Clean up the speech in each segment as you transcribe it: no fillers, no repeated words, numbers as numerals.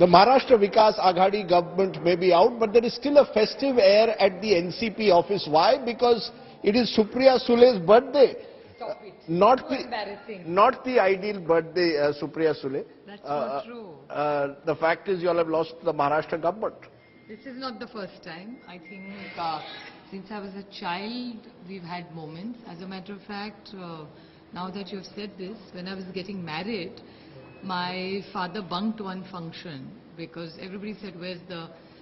The Maharashtra Vikas Aghadi government may be out, but there is still a festive air at the NCP office. Why? Because it is Supriya Sule's birthday. Stop it. Not So embarrassing. not the ideal birthday, Supriya Sule. That's not true. The fact is you all have lost the Maharashtra government. This is not the first time. I think since I was a child, we've had moments. As a matter of fact, now that you've said this, when I was getting married, my father bunked one function because everybody said,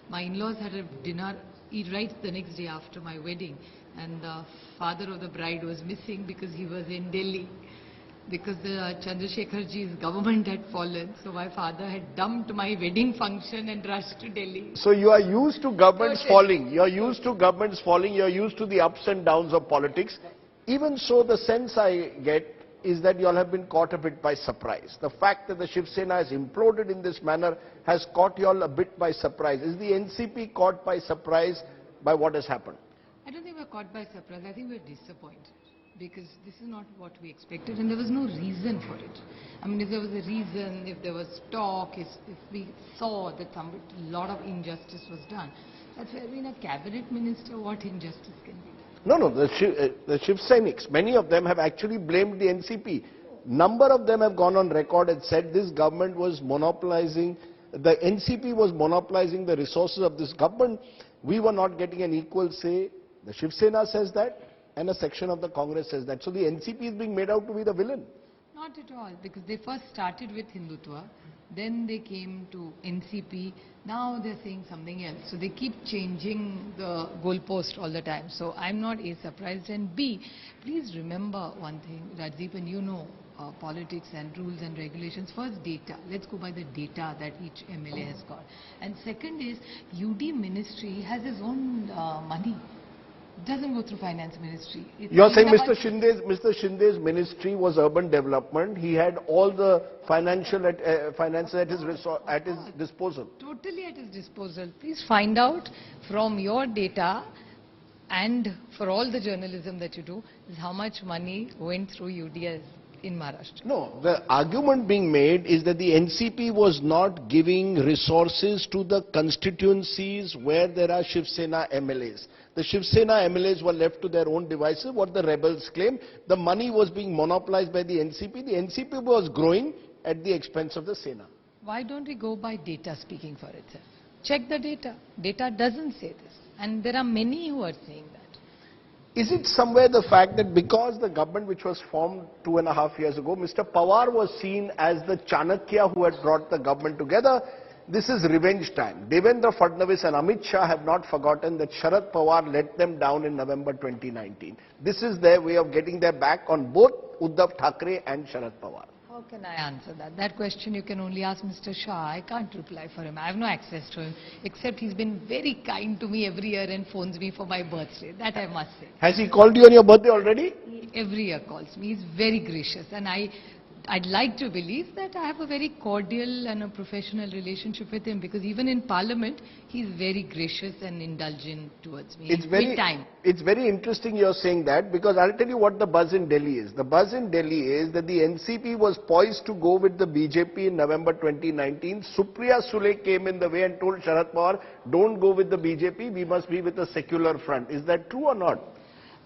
my in-laws had a dinner right the next day after my wedding, and the father of the bride was missing because he was in Delhi, because the Chandrasekharji's government had fallen. So my father had dumped my wedding function and rushed to Delhi. So you are used to governments falling. You are used to governments falling. You are used to the ups and downs of politics. Even so, the sense I get is that you all have been caught a bit by surprise. The fact that the Shiv Sena has imploded in this manner has caught you all a bit by surprise. Is the NCP caught by surprise by what has happened? I don't think we're caught by surprise. I think we're disappointed, because this is not what we expected, and there was no reason for it. I mean, if there was a reason, if there was talk, if we saw that a lot of injustice was done, that's where being a cabinet minister, what injustice can be done? No, the Shiv Senics, many of them have actually blamed the NCP. Number of them have gone on record and said this government was monopolizing, the NCP was monopolizing the resources of this government. We were not getting an equal say. The Shiv Sena says that, and a section of the Congress says that. So the NCP is being made out to be the villain. Not at all, because they first started with Hindutva, then they came to NCP, now they're saying something else. So they keep changing the goalpost all the time. So I'm not A, surprised, and B, please remember one thing, Rajdeep, and you know politics and rules and regulations. First, data. Let's go by the data that each MLA has got. And second is, UD ministry has its own money. Doesn't go through finance ministry. You are saying Mr. Shinde's ministry was urban development. He had all the finances at his disposal. Totally at his disposal. Please find out from your data, and for all the journalism that you do, is how much money went through UDS in Maharashtra. No, the argument being made is that the NCP was not giving resources to the constituencies where there are Shiv Sena MLAs. The Shiv Sena MLAs were left to their own devices, what the rebels claim. The money was being monopolized by the NCP. The NCP was growing at the expense of the Sena. Why don't we go by data speaking for itself? Check the data. Data doesn't say this. And there are many who are saying that. Is it somewhere the fact that because the government which was formed 2.5 years ago, Mr. Pawar was seen as the Chanakya who had brought the government together? This is revenge time. Devendra, Fadnavis and Amit Shah have not forgotten that Sharad Pawar let them down in November 2019. This is their way of getting their back on both Uddhav Thackeray and Sharad Pawar. How can I answer that? That question you can only ask Mr. Shah. I can't reply for him. I have no access to him, except he's been very kind to me every year and phones me for my birthday. That I must say. Has he called you on your birthday already? He every year calls me. He's very gracious, and I'd like to believe that I have a very cordial and a professional relationship with him, because even in Parliament, he's very gracious and indulgent towards me. It's very interesting you're saying that, because I'll tell you what the buzz in Delhi is. The buzz in Delhi is that the NCP was poised to go with the BJP in November 2019. Supriya Sule came in the way and told Sharad Pawar, don't go with the BJP, we must be with the secular front. Is that true or not?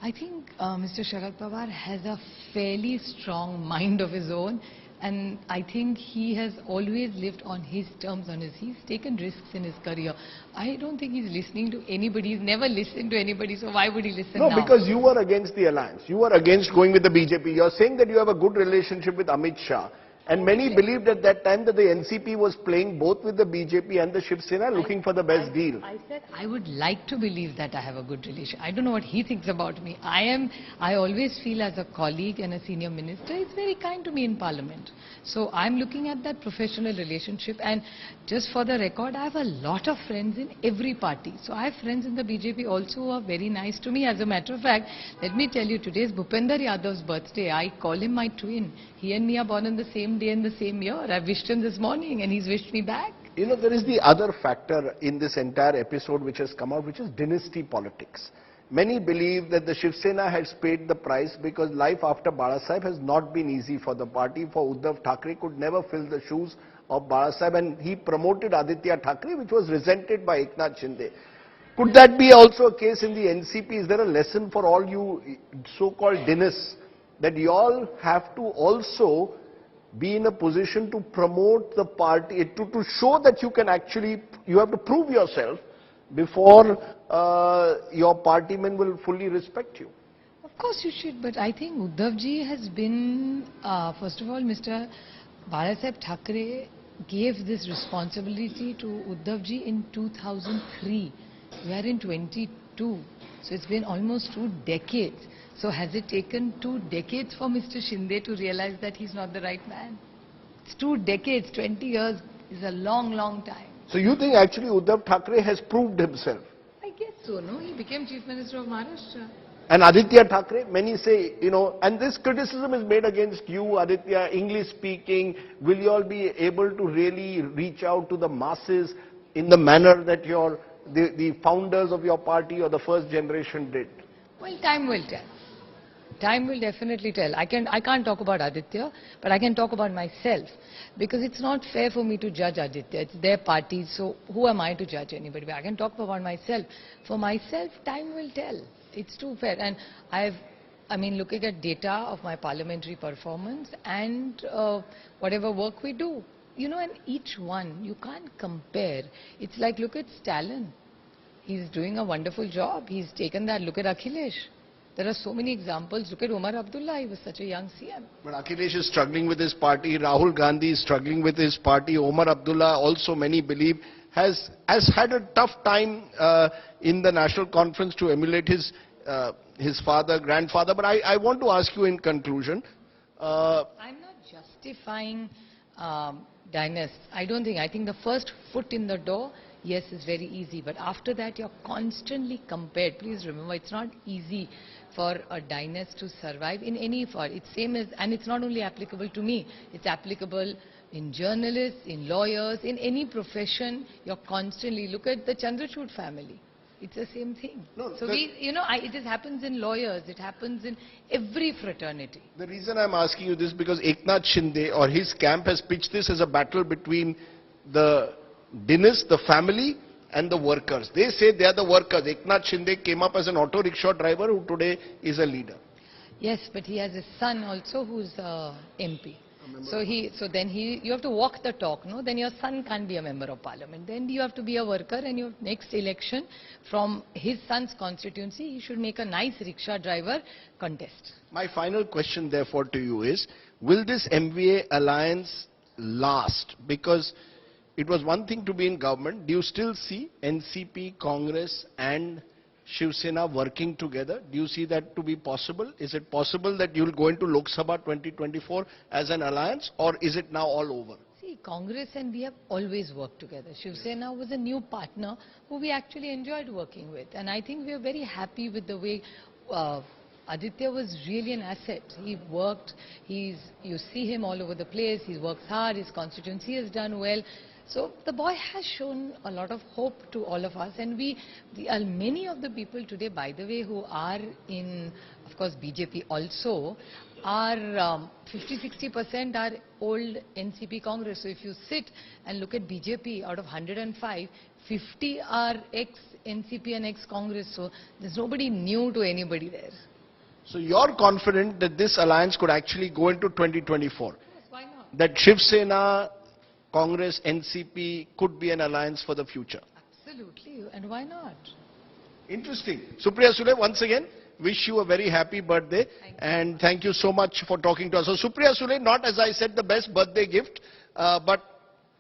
I think Mr. Sharad Pawar has a fairly strong mind of his own, and I think he has always lived on his terms. He's taken risks in his career. I don't think he's listening to anybody. He's never listened to anybody, so why would he listen now? No, because you were against the alliance. You were against going with the BJP. You're saying that you have a good relationship with Amit Shah. And many believed at that time that the NCP was playing both with the BJP and the Shiv Sena, looking for the best deal. I said I would like to believe that I have a good relation. I don't know what he thinks about me. I always feel as a colleague and a senior minister, he's very kind to me in Parliament. So I'm looking at that professional relationship. And just for the record, I have a lot of friends in every party. So I have friends in the BJP also who are very nice to me. As a matter of fact, let me tell you, today is Bhupender Yadav's birthday. I call him my twin. He and me are born on the same day and the same year. I wished him this morning and he's wished me back. You know, there is the other factor in this entire episode which has come out, which is dynasty politics. Many believe that the Shiv Sena has paid the price because life after Bala Sahib has not been easy for the party. For Uddhav Thackeray could never fill the shoes of Balasaheb, and he promoted Aditya Thackeray, which was resented by Eknath Shinde. Could that be also a case in the NCP? Is there a lesson for all you so-called dynasts that you all have to also be in a position to promote the party, to show that you can actually, you have to prove yourself before your partymen will fully respect you? Of course you should, but I think Uddhavji has been, first of all, Mr. Balasaheb Thackeray gave this responsibility to Uddhavji in 2003. We are in 22, so it's been almost 2 decades. So has it taken 2 decades for Mr. Shinde to realize that he's not the right man? It's 2 decades, 20 years is a long, long time. So you think actually Uddhav Thackeray has proved himself? I guess so, no? He became Chief Minister of Maharashtra. And Aditya Thackeray, many say, and this criticism is made against you, Aditya, English speaking. Will you all be able to really reach out to the masses in the manner that the founders of your party or the first generation did? Well, time will tell. Time will definitely tell. I can't talk about Aditya, but I can talk about myself. Because it's not fair for me to judge Aditya. It's their party, so who am I to judge anybody? I can talk about myself. For myself, time will tell. It's too fair. And looking at data of my parliamentary performance and whatever work we do, and each one, you can't compare. It's like, look at Stalin. He's doing a wonderful job. He's taken that. Look at Akhilesh. There are so many examples. Look at Omar Abdullah. He was such a young CM. But Akhilesh is struggling with his party. Rahul Gandhi is struggling with his party. Omar Abdullah, also many believe, has had a tough time in the national conference to emulate his father, grandfather. But I want to ask you in conclusion. I'm not justifying dynasts. I don't think. I think the first foot in the door, yes, is very easy. But after that, you're constantly compared. Please remember, it's not easy for a dynast to survive in any form. It's same as, and it's not only applicable to me. It's applicable in journalists, in lawyers, in any profession. You're constantly, look at the Chandrachud family. It's the same thing. No, so it happens in lawyers. It happens in every fraternity. The reason I'm asking you this because Eknath Shinde or his camp has pitched this as a battle between the dynast, the family, and the workers. They say they are the workers. Eknath Shinde came up as an auto rickshaw driver who today is a leader. Yes, but he has a son also who's MP. So then you have to walk the talk, no? Then your son can't be a member of parliament. Then you have to be a worker, and your next election from his son's constituency, he should make a nice rickshaw driver contest. My final question therefore to you is, will this MVA alliance last? Because it was one thing to be in government. Do you still see NCP, Congress and Shiv Sena working together? Do you see that to be possible? Is it possible that you will go into Lok Sabha 2024 as an alliance, or is it now all over? See, Congress and we have always worked together. Shiv Sena was a new partner who we actually enjoyed working with. And I think we are very happy with the way Aditya was really an asset. He worked, you see him all over the place, he works hard, his constituency has done well. So the boy has shown a lot of hope to all of us, and many of the people today, by the way, who are in, of course, BJP also, are 50-60% are old NCP Congress. So if you sit and look at BJP, out of 105, 50 are ex-NCP and ex-Congress. So there's nobody new to anybody there. So you're confident that this alliance could actually go into 2024? Yes, why not? That Shiv Sena, Congress, NCP could be an alliance for the future? Absolutely, and why not? Interesting. Supriya Sule, once again, wish you a very happy birthday. And thank you so much for talking to us. So Supriya Sule, not as I said the best birthday gift, but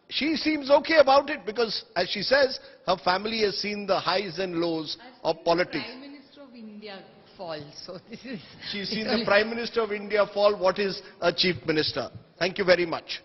she seems okay about it because, as she says, her family has seen the highs and lows of politics. Prime Minister of India fall, so this is... She's seen the Prime Minister of India fall. What is a Chief Minister? Thank you very much.